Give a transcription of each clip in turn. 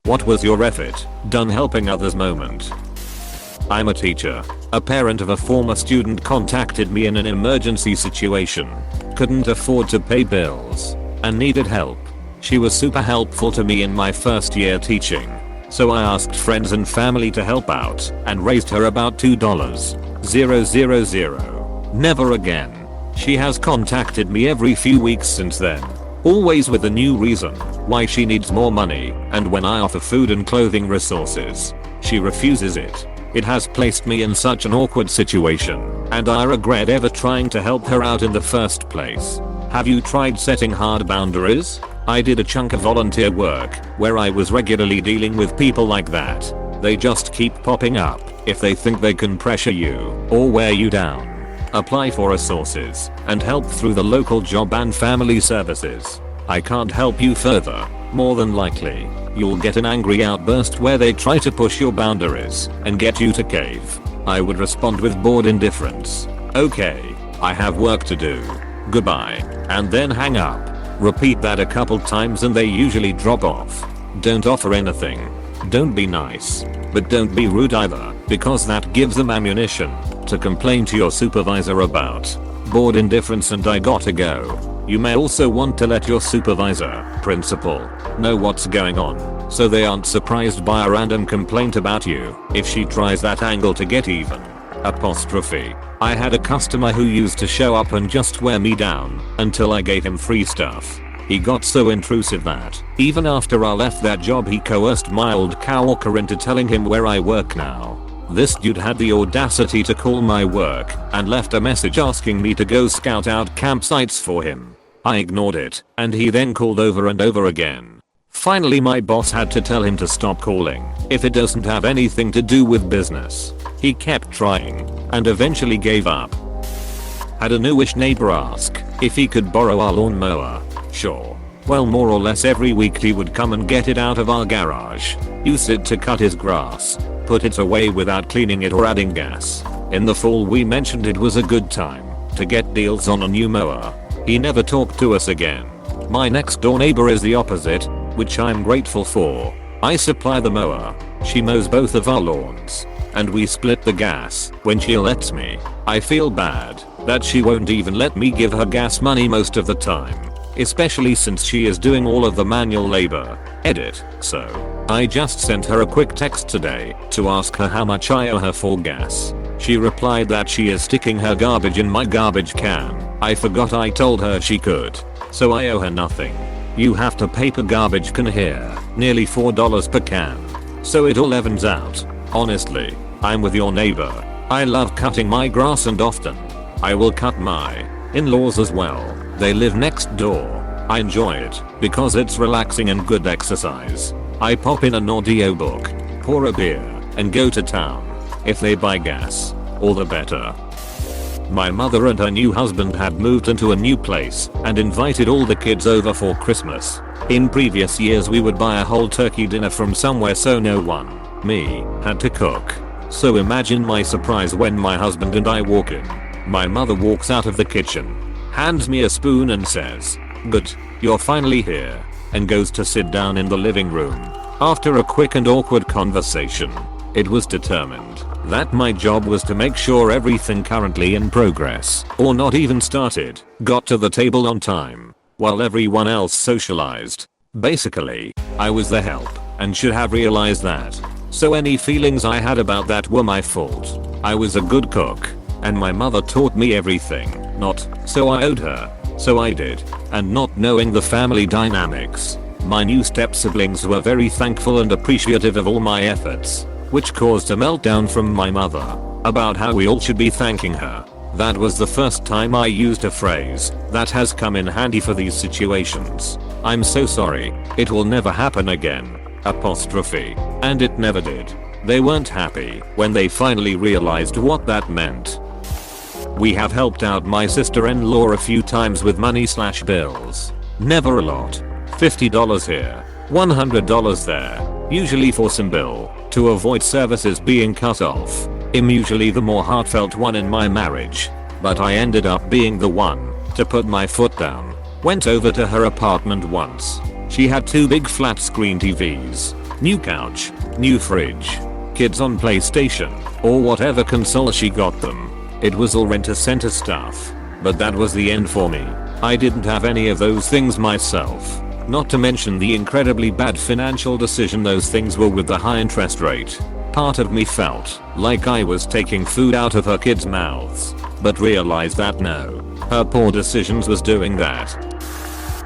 What was your effort done helping others moment? I'm a teacher. A parent of a former student contacted me in an emergency situation. Couldn't afford to pay bills and needed help. She was super helpful to me in my first year teaching. So I asked friends and family to help out and raised her about $2,000. Never again. She has contacted me every few weeks since then. Always with a new reason why she needs more money, and when I offer food and clothing resources, she refuses it. It has placed me in such an awkward situation, and I regret ever trying to help her out in the first place. Have you tried setting hard boundaries? I did a chunk of volunteer work where I was regularly dealing with people like that. They just keep popping up if they think they can pressure you or wear you down. Apply for resources and help through the local job and family services. I can't help you further. More than likely, you'll get an angry outburst where they try to push your boundaries and get you to cave. I would respond with bored indifference. Okay, I have work to do. Goodbye. And then hang up. Repeat that a couple times and they usually drop off. Don't offer anything. Don't be nice. But don't be rude either, because that gives them ammunition to complain to your supervisor about. Bored indifference and I gotta go. You may also want to let your supervisor, principal, know what's going on, so they aren't surprised by a random complaint about you if she tries that angle to get even. Apostrophe. I had a customer who used to show up and just wear me down until I gave him free stuff. He got so intrusive that even after I left that job he coerced my old coworker into telling him where I work now. This dude had the audacity to call my work and left a message asking me to go scout out campsites for him. I ignored it, and he then called over and over again. Finally my boss had to tell him to stop calling if it doesn't have anything to do with business. He kept trying and eventually gave up. Had a newish neighbor ask if he could borrow our lawnmower. Sure. Well, more or less every week he would come and get it out of our garage, use it to cut his grass, put it away without cleaning it or adding gas. In the fall we mentioned it was a good time to get deals on a new mower. He never talked to us again. My next door neighbor is the opposite, which I'm grateful for. I supply the mower, she mows both of our lawns, and we split the gas when she lets me. I feel bad that she won't even let me give her gas money most of the time, especially since she is doing all of the manual labor. Edit. So, I just sent her a quick text today to ask her how much I owe her for gas. She replied that she is sticking her garbage in my garbage can. I forgot I told her she could, so I owe her nothing. You have to pay per garbage can here, nearly $4 per can. So it all evens out. Honestly, I'm with your neighbor. I love cutting my grass and often I will cut my in-laws as well. They live next door. I enjoy it because it's relaxing and good exercise. I pop in an audiobook, pour a beer, and go to town. If they buy gas, all the better. My mother and her new husband had moved into a new place and invited all the kids over for Christmas. In previous years we would buy a whole turkey dinner from somewhere so no one, me, had to cook. So imagine my surprise when my husband and I walk in. My mother walks out of the kitchen, hands me a spoon and says, "Good, you're finally here," and goes to sit down in the living room. After a quick and awkward conversation, it was determined that my job was to make sure everything currently in progress, or not even started, got to the table on time, while everyone else socialized. Basically, I was the help, and should have realized that. So any feelings I had about that were my fault. I was a good cook, and my mother taught me everything, not so I owed her, so I did. And not knowing the family dynamics, my new step siblings were very thankful and appreciative of all my efforts, which caused a meltdown from my mother about how we all should be thanking her. That was the first time I used a phrase that has come in handy for these situations. I'm so sorry, it will never happen again. Apostrophe. And it never did. They weren't happy when they finally realized what that meant. We have helped out my sister-in-law a few times with money/bills. Never a lot. $50 here, $100 there, usually for some bill, to avoid services being cut off. I'm usually the more heartfelt one in my marriage, but I ended up being the one to put my foot down. Went over to her apartment once. She had two big flat screen TVs, new couch, new fridge, kids on PlayStation, or whatever console she got them. It was all Rent-A-Center stuff. But that was the end for me. I didn't have any of those things myself. Not to mention the incredibly bad financial decision those things were with the high interest rate. Part of me felt like I was taking food out of her kids' mouths, but realized that no, her poor decisions was doing that.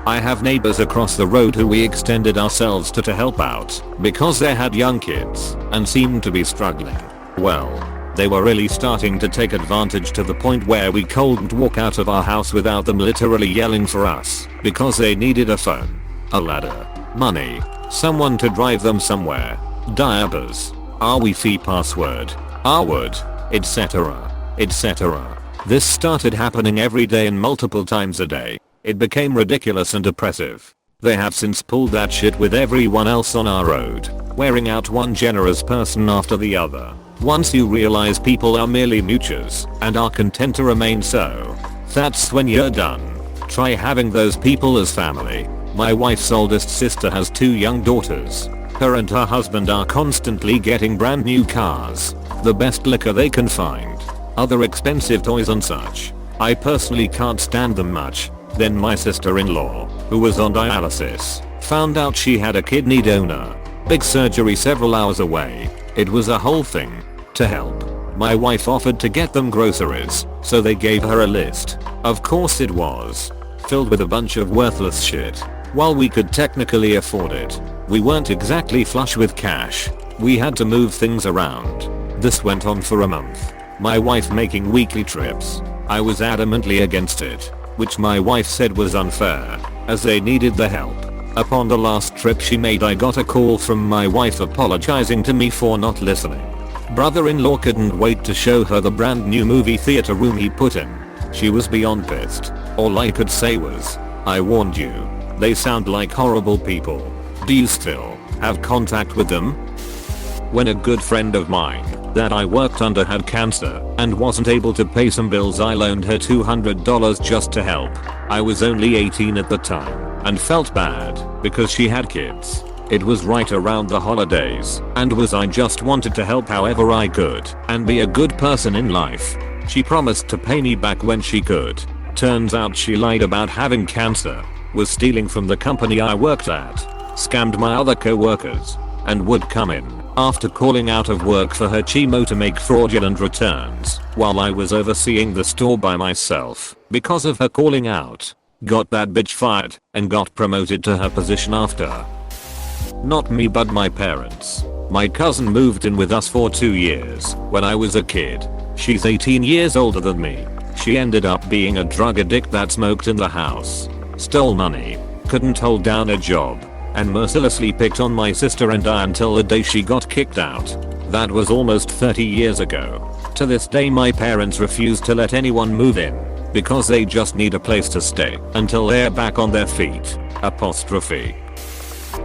I have neighbors across the road who we extended ourselves to help out because they had young kids and seemed to be struggling. Well, they were really starting to take advantage to the point where we couldn't walk out of our house without them literally yelling for us because they needed a phone, a ladder, money, someone to drive them somewhere, diapers, our Wi-Fi password, our wood, etc. etc. This started happening every day and multiple times a day. It became ridiculous and oppressive. They have since pulled that shit with everyone else on our road, wearing out one generous person after the other. Once you realize people are merely moochers and are content to remain so, that's when you're done. Try having those people as family. My wife's oldest sister has 2 young daughters. Her and her husband are constantly getting brand new cars, the best liquor they can find, other expensive toys and such. I personally can't stand them much. Then my sister-in-law, who was on dialysis, found out she had a kidney donor. Big surgery several hours away. It was a whole thing. To help, my wife offered to get them groceries, so they gave her a list. Of course it was filled with a bunch of worthless shit. While we could technically afford it, we weren't exactly flush with cash. We had to move things around. This went on for a month. My wife making weekly trips. I was adamantly against it, which my wife said was unfair, as they needed the help. Upon the last trip she made, I got a call from my wife apologizing to me for not listening. Brother-in-law couldn't wait to show her the brand new movie theater room he put in. She was beyond pissed. All I could say was, I warned you. They sound like horrible people. Do you still have contact with them? When a good friend of mine that I worked under had cancer and wasn't able to pay some bills, I loaned her $200 just to help. I was only 18 at the time and felt bad because she had kids. It was right around the holidays and I just wanted to help however I could and be a good person in life. She promised to pay me back when she could. Turns out she lied about having cancer, was stealing from the company I worked at, scammed my other co-workers, and would come in after calling out of work for her chemo to make fraudulent returns while I was overseeing the store by myself. Because of her calling out, got that bitch fired and got promoted to her position after. Not me but my parents. My cousin moved in with us for 2 years when I was a kid. She's 18 years older than me. She ended up being a drug addict that smoked in the house, stole money, couldn't hold down a job, and mercilessly picked on my sister and I until the day she got kicked out. That was almost 30 years ago. To this day my parents refuse to let anyone move in because they just need a place to stay until they're back on their feet. Apostrophe.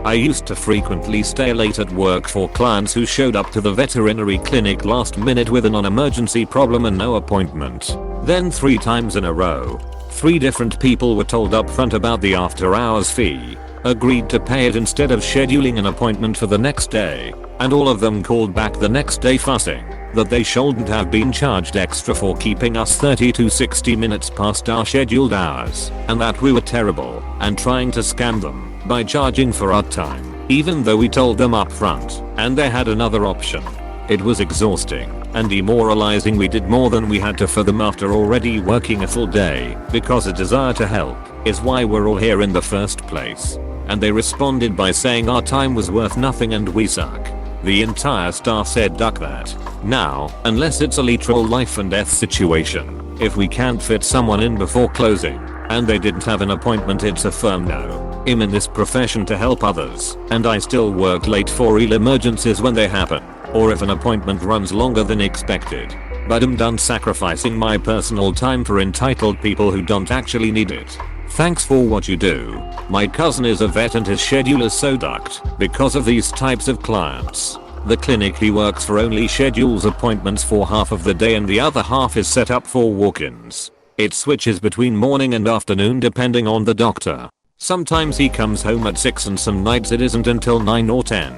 I used to frequently stay late at work for clients who showed up to the veterinary clinic last minute with a non-emergency problem and no appointment. Then 3 times in a row, 3 different people were told up front about the after hours fee, agreed to pay it instead of scheduling an appointment for the next day, and all of them called back the next day fussing that they shouldn't have been charged extra for keeping us 30 to 60 minutes past our scheduled hours, and that we were terrible and trying to scam them by charging for our time, even though we told them up front and they had another option. It was exhausting and demoralizing. We did more than we had to for them after already working a full day, because a desire to help is why we're all here in the first place. And they responded by saying our time was worth nothing and we suck. The entire staff said duck that. Now, unless it's a literal life and death situation, if we can't fit someone in before closing and they didn't have an appointment, it's a firm no. I'm in this profession to help others, and I still work late for real emergencies when they happen, or if an appointment runs longer than expected. But I'm done sacrificing my personal time for entitled people who don't actually need it. Thanks for what you do. My cousin is a vet and his schedule is so ducked because of these types of clients. The clinic he works for only schedules appointments for half of the day and the other half is set up for walk-ins. It switches between morning and afternoon depending on the doctor. Sometimes he comes home at 6 and some nights it isn't until 9 or 10.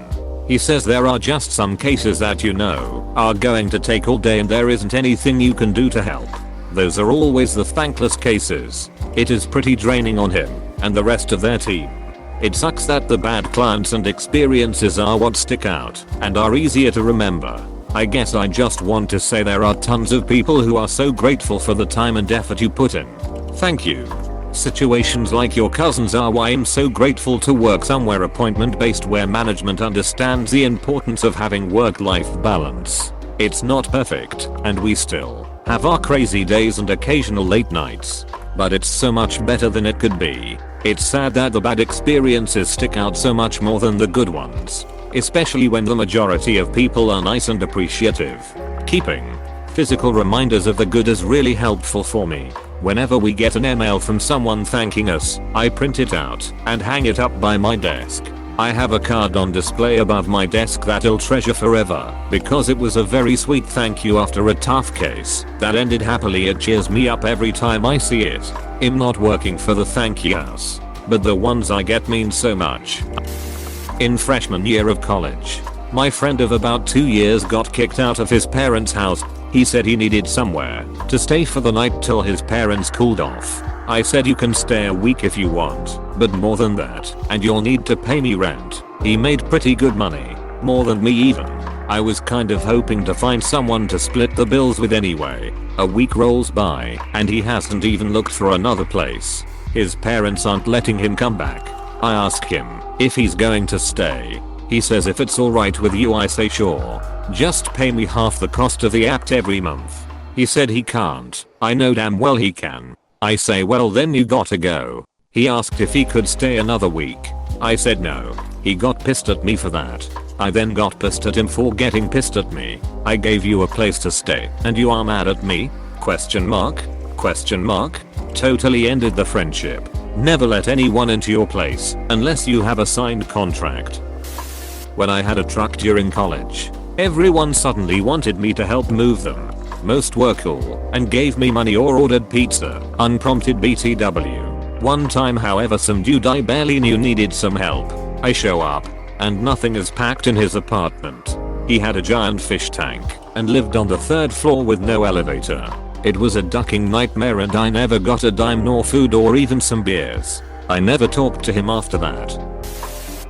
He says there are just some cases that are going to take all day and there isn't anything you can do to help. Those are always the thankless cases. It is pretty draining on him and the rest of their team. It sucks that the bad clients and experiences are what stick out and are easier to remember. I guess I just want to say there are tons of people who are so grateful for the time and effort you put in. Thank you. Situations like your cousins are why I'm so grateful to work somewhere appointment based where management understands the importance of having work-life balance. It's not perfect and we still have our crazy days and occasional late nights, but it's so much better than it could be. It's sad that the bad experiences stick out so much more than the good ones, especially when the majority of people are nice and appreciative. Keeping physical reminders of the good is really helpful for me. Whenever we get an email from someone thanking us, I print it out and hang it up by my desk. I have a card on display above my desk that I'll treasure forever because it was a very sweet thank you after a tough case that ended happily. It cheers me up every time I see it. I'm not working for the thank yous, but the ones I get mean so much. In freshman year of college, my friend of about 2 years got kicked out of his parents' house. He said he needed somewhere to stay for the night till his parents cooled off. I said you can stay a week if you want, but more than that, and you'll need to pay me rent. He made pretty good money, more than me even. I was kind of hoping to find someone to split the bills with anyway. A week rolls by, and he hasn't even looked for another place. His parents aren't letting him come back. I ask him if he's going to stay. He says if it's alright with you. I say sure. Just pay me half the cost of the act every month. He said he can't. I know damn well he can. I say well then you gotta go. He asked if he could stay another week. I said no. He got pissed at me for that. I then got pissed at him for getting pissed at me. I gave you a place to stay and you are mad at me? Question mark? Question mark? Totally ended the friendship. Never let anyone into your place unless you have a signed contract. When I had a truck during college, everyone suddenly wanted me to help move them. Most were cool and gave me money or ordered pizza, unprompted BTW. One time however some dude I barely knew needed some help. I show up and nothing is packed in his apartment. He had a giant fish tank and lived on the 3rd floor with no elevator. It was a ducking nightmare and I never got a dime nor food or even some beers. I never talked to him after that.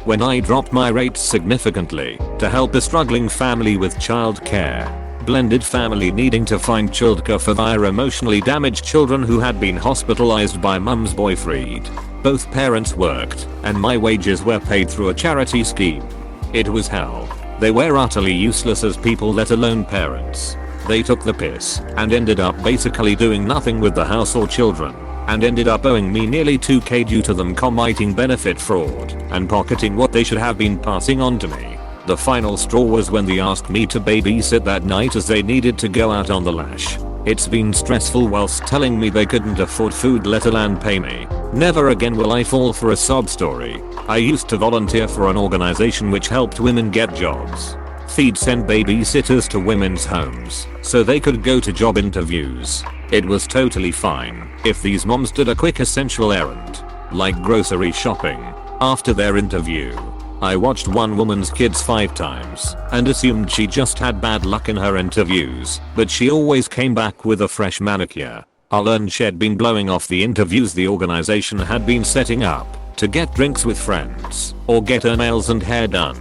When I dropped my rates significantly to help a struggling family with childcare, blended family needing to find childcare for their emotionally damaged children who had been hospitalized by mum's boyfriend. Both parents worked and my wages were paid through a charity scheme. It was hell. They were utterly useless as people, let alone parents. They took the piss and ended up basically doing nothing with the house or children, and ended up owing me nearly 2k due to them committing benefit fraud and pocketing what they should have been passing on to me. The final straw was when they asked me to babysit that night as they needed to go out on the lash. It's been stressful whilst telling me they couldn't afford food let alone pay me. Never again will I fall for a sob story. I used to volunteer for an organization which helped women get jobs. They'd send babysitters to women's homes so they could go to job interviews. It was totally fine if these moms did a quick essential errand, like grocery shopping, after their interview. I watched one woman's kids 5 times and assumed she just had bad luck in her interviews, but she always came back with a fresh manicure. I learned she'd been blowing off the interviews the organization had been setting up to get drinks with friends or get her nails and hair done.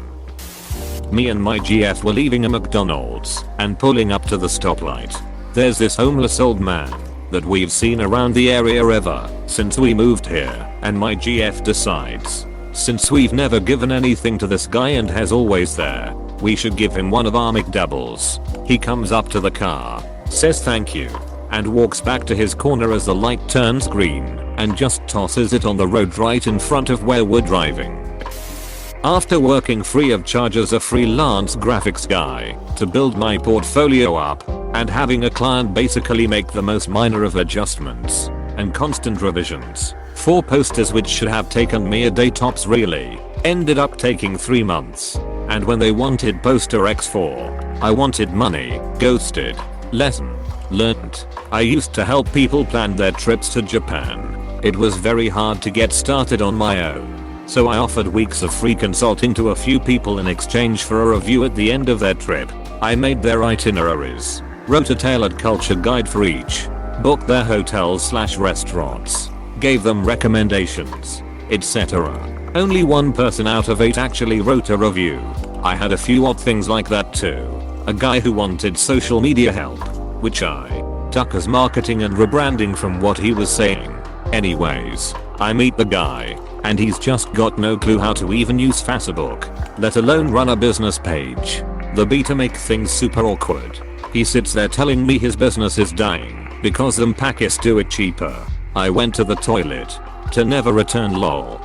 Me and my GF were leaving a McDonald's and pulling up to the stoplight. There's this homeless old man that we've seen around the area ever since we moved here, and my GF decides, since we've never given anything to this guy and has always there, we should give him one of our McDoubles. He comes up to the car, says thank you, and walks back to his corner as the light turns green and just tosses it on the road right in front of where we're driving. After working free of charge as a freelance graphics guy to build my portfolio up and having a client basically make the most minor of adjustments and constant revisions, 4 posters which should have taken me a day tops really ended up taking 3 months. And when they wanted poster X4, I wanted money. Ghosted. Lesson learned. I used to help people plan their trips to Japan. It was very hard to get started on my own, So I offered weeks of free consulting to a few people in exchange for a review at the end of their trip. I made their itineraries, wrote a tailored culture guide for each, booked their hotels/restaurants, gave them recommendations, etc. Only one person out of 8 actually wrote a review. I had a few odd things like that too. A guy who wanted social media help, which I took as marketing and rebranding from what he was saying. Anyways, I meet the guy, and he's just got no clue how to even use Facebook, let alone run a business page. The beta make things super awkward. He sits there telling me his business is dying because them Pakis do it cheaper. I went to the toilet to never return lol.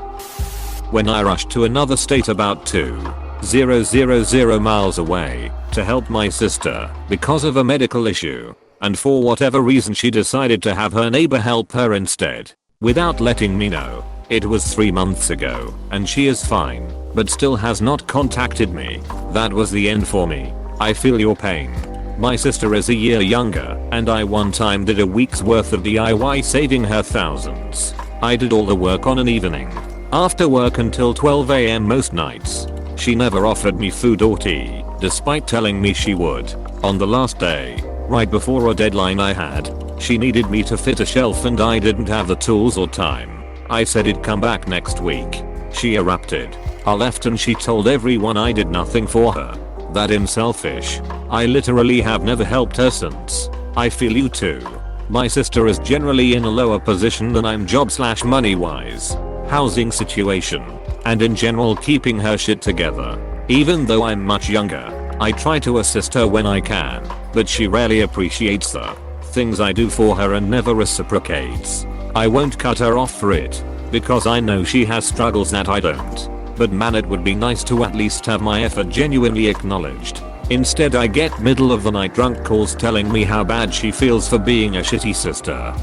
When I rushed to another state about 2,000 miles away to help my sister because of a medical issue, and for whatever reason she decided to have her neighbor help her instead, without letting me know. It was 3 months ago, and she is fine, but still has not contacted me. That was the end for me. I feel your pain. My sister is a year younger, and I one time did a week's worth of DIY saving her thousands. I did all the work on an evening, after work until 12 AM most nights. She never offered me food or tea, despite telling me she would. On the last day, right before a deadline I had, she needed me to fit a shelf and I didn't have the tools or time. I said it'd come back next week. She erupted. I left and she told everyone I did nothing for her. That I'm selfish. I literally have never helped her since. I feel you too. My sister is generally in a lower position than I'm job/money wise, housing situation, and in general keeping her shit together. Even though I'm much younger, I try to assist her when I can, but she rarely appreciates the things I do for her and never reciprocates. I won't cut her off for it, because I know she has struggles that I don't. But man, it would be nice to at least have my effort genuinely acknowledged. Instead I get middle of the night drunk calls telling me how bad she feels for being a shitty sister.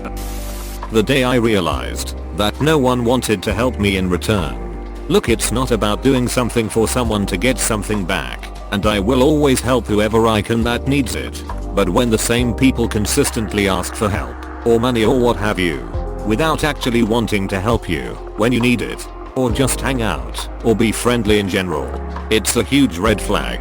The day I realized that no one wanted to help me in return. Look, it's not about doing something for someone to get something back, and I will always help whoever I can that needs it. But when the same people consistently ask for help, or money or what have you, without actually wanting to help you when you need it, or just hang out, or be friendly in general, it's a huge red flag.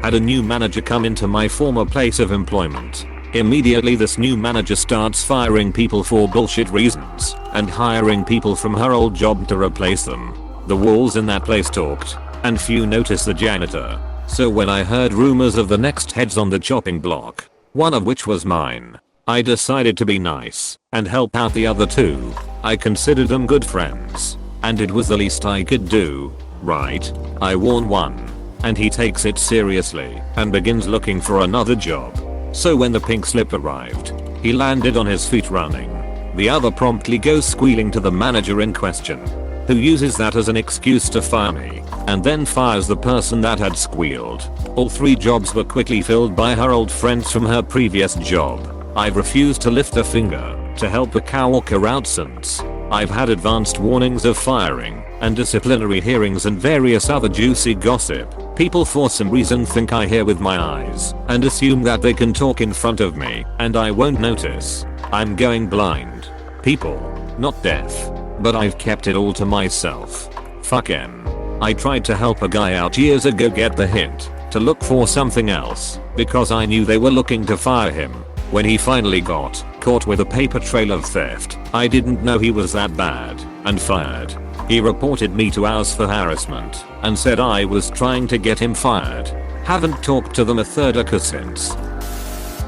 Had a new manager come into my former place of employment. Immediately this new manager starts firing people for bullshit reasons, and hiring people from her old job to replace them. The walls in that place talked, and few noticed the janitor. So when I heard rumors of the next heads on the chopping block, one of which was mine, I decided to be nice and help out the other two. I considered them good friends, and it was the least I could do, right? I warn one, and he takes it seriously and begins looking for another job. So when the pink slip arrived, he landed on his feet running. The other promptly goes squealing to the manager in question, who uses that as an excuse to fire me, and then fires the person that had squealed. All 3 jobs were quickly filled by her old friends from her previous job. I've refused to lift a finger to help a coworker out since. I've had advanced warnings of firing and disciplinary hearings and various other juicy gossip. People for some reason think I hear with my eyes and assume that they can talk in front of me and I won't notice. I'm going blind. People, not deaf. But I've kept it all to myself. Fuck him. I tried to help a guy out years ago get the hint to look for something else because I knew they were looking to fire him. When he finally got caught with a paper trail of theft, I didn't know he was that bad and fired. He reported me to ours for harassment and said I was trying to get him fired. Haven't talked to them a third since.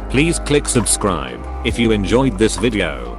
Please click subscribe if you enjoyed this video.